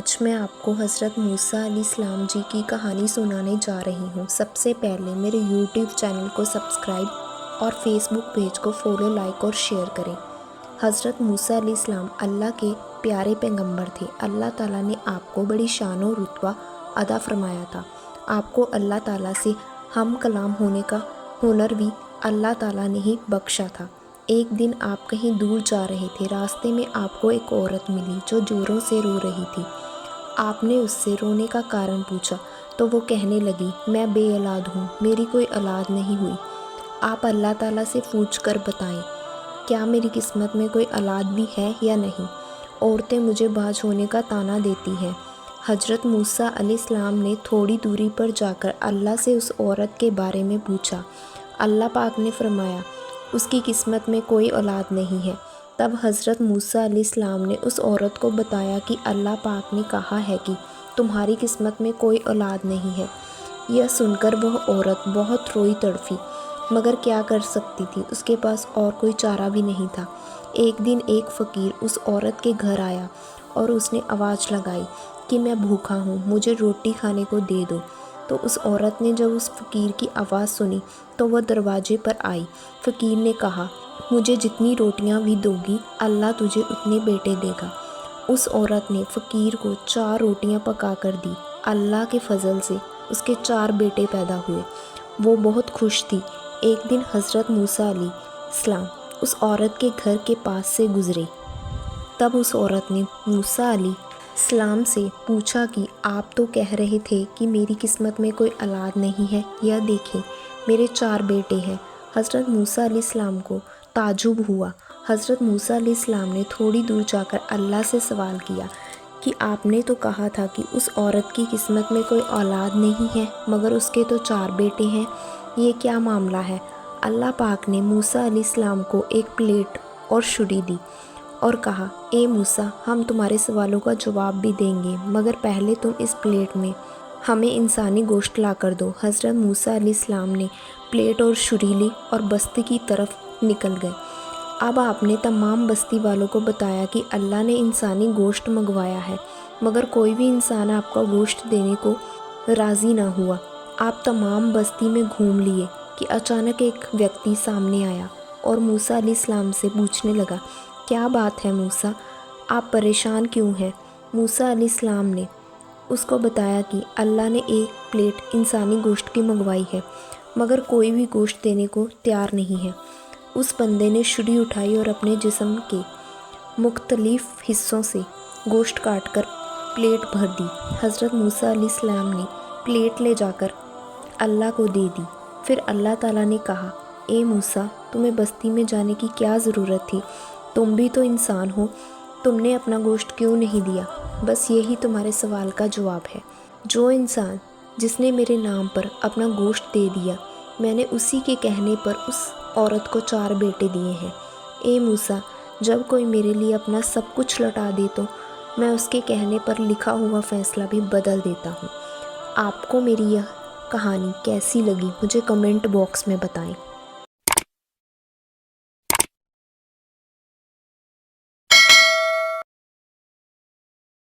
آج میں آپ کو حضرت موسیٰ علیہ السلام جی کی کہانی سنانے جا رہی ہوں۔ سب سے پہلے میرے یوٹیوب چینل کو سبسکرائب اور فیس بک پیج کو فالو، لائک اور شیئر کریں۔ حضرت موسیٰ علیہ السلام اللہ کے پیارے پیغمبر تھے۔ اللہ تعالیٰ نے آپ کو بڑی شان و رتبہ عطا فرمایا تھا۔ آپ کو اللہ تعالیٰ سے ہم کلام ہونے کا ہنر بھی اللہ تعالیٰ نے ہی بخشا تھا۔ ایک دن آپ کہیں دور جا رہے تھے، راستے میں آپ کو ایک عورت ملی جو زوروں سے رو رہی تھی۔ آپ نے اس سے رونے کا کارن پوچھا تو وہ کہنے لگی، میں بے اولاد ہوں، میری کوئی اولاد نہیں ہوئی۔ آپ اللہ تعالیٰ سے پوچھ کر بتائیں، کیا میری قسمت میں کوئی اولاد بھی ہے یا نہیں؟ عورتیں مجھے باجھ ہونے کا طعنہ دیتی ہیں۔ حضرت موسیٰ علیہ السلام نے تھوڑی دوری پر جا کر اللہ سے اس عورت کے بارے میں پوچھا۔ اللہ پاک نے فرمایا، اس کی قسمت میں کوئی اولاد نہیں ہے۔ تب حضرت موسیٰ علیہ السلام نے اس عورت کو بتایا کہ اللہ پاک نے کہا ہے کہ تمہاری قسمت میں کوئی اولاد نہیں ہے۔ یہ سن کر وہ عورت بہت روئی تڑپی، مگر کیا کر سکتی تھی، اس کے پاس اور کوئی چارہ بھی نہیں تھا۔ ایک دن ایک فقیر اس عورت کے گھر آیا اور اس نے آواز لگائی کہ میں بھوکا ہوں، مجھے روٹی کھانے کو دے دو۔ تو اس عورت نے جب اس فقیر کی آواز سنی تو وہ دروازے پر آئی۔ فقیر نے کہا، مجھے جتنی روٹیاں بھی دو گی اللہ تجھے اتنے بیٹے دے گا۔ اس عورت نے فقیر کو 4 روٹیاں پکا کر دی۔ اللہ کے فضل سے اس کے 4 بیٹے پیدا ہوئے۔ وہ بہت خوش تھی۔ ایک دن حضرت موسیٰ علیہ السلام اس عورت کے گھر کے پاس سے گزرے۔ تب اس عورت نے موسیٰ علیہ السلام سے پوچھا کہ آپ تو کہہ رہے تھے کہ میری قسمت میں کوئی اولاد نہیں ہے، یا دیکھیں میرے 4 بیٹے ہیں۔ حضرت موسیٰ علیہ السلام کو تعجب ہوا۔ حضرت موسیٰ علیہ السلام نے تھوڑی دور جا کر اللہ سے سوال کیا کہ آپ نے تو کہا تھا کہ اس عورت کی قسمت میں کوئی اولاد نہیں ہے، مگر اس کے تو 4 بیٹے ہیں، یہ کیا معاملہ ہے؟ اللہ پاک نے موسیٰ علیہ السلام کو ایک پلیٹ اور چھری دی اور کہا، اے موسیٰ، ہم تمہارے سوالوں کا جواب بھی دیں گے، مگر پہلے تم اس پلیٹ میں ہمیں انسانی گوشت لا کر دو۔ حضرت موسیٰ علیہ السلام نے پلیٹ اور چھری لی اور بستی کی طرف نکل گئے۔ اب آپ نے تمام بستی والوں کو بتایا کہ اللہ نے انسانی گوشت منگوایا ہے، مگر کوئی بھی انسان آپ کا گوشت دینے کو راضی نہ ہوا۔ آپ تمام بستی میں گھوم لیے کہ اچانک ایک ویکتی سامنے آیا اور موسیٰ علیہ السلام سے پوچھنے لگا، کیا بات ہے موسیٰ، آپ پریشان کیوں ہیں؟ موسیٰ علیہ السلام نے اس کو بتایا کہ اللہ نے ایک پلیٹ انسانی گوشت کی منگوائی ہے، مگر کوئی بھی گوشت دینے کو تیار نہیں ہے۔ اس بندے نے چھری اٹھائی اور اپنے جسم کے مختلف حصوں سے گوشت کاٹ کر پلیٹ بھر دی۔ حضرت موسیٰ علیہ السلام نے پلیٹ لے جا کر اللہ کو دے دی۔ پھر اللہ تعالیٰ نے کہا، اے موسیٰ، تمہیں بستی میں جانے کی کیا ضرورت تھی؟ تم بھی تو انسان ہو، تم نے اپنا گوشت کیوں نہیں دیا؟ بس یہی تمہارے سوال کا جواب ہے۔ جو انسان جس نے میرے نام پر اپنا گوشت دے دیا، میں نے اسی کے کہنے پر اس عورت کو 4 بیٹے دیے ہیں۔ اے موسیٰ، جب کوئی میرے لیے اپنا سب کچھ لوٹا دے تو میں اس کے کہنے پر لکھا ہوا فیصلہ بھی بدل دیتا ہوں۔ آپ کو میری یہ کہانی کیسی لگی مجھے کمنٹ باکس میں بتائیں۔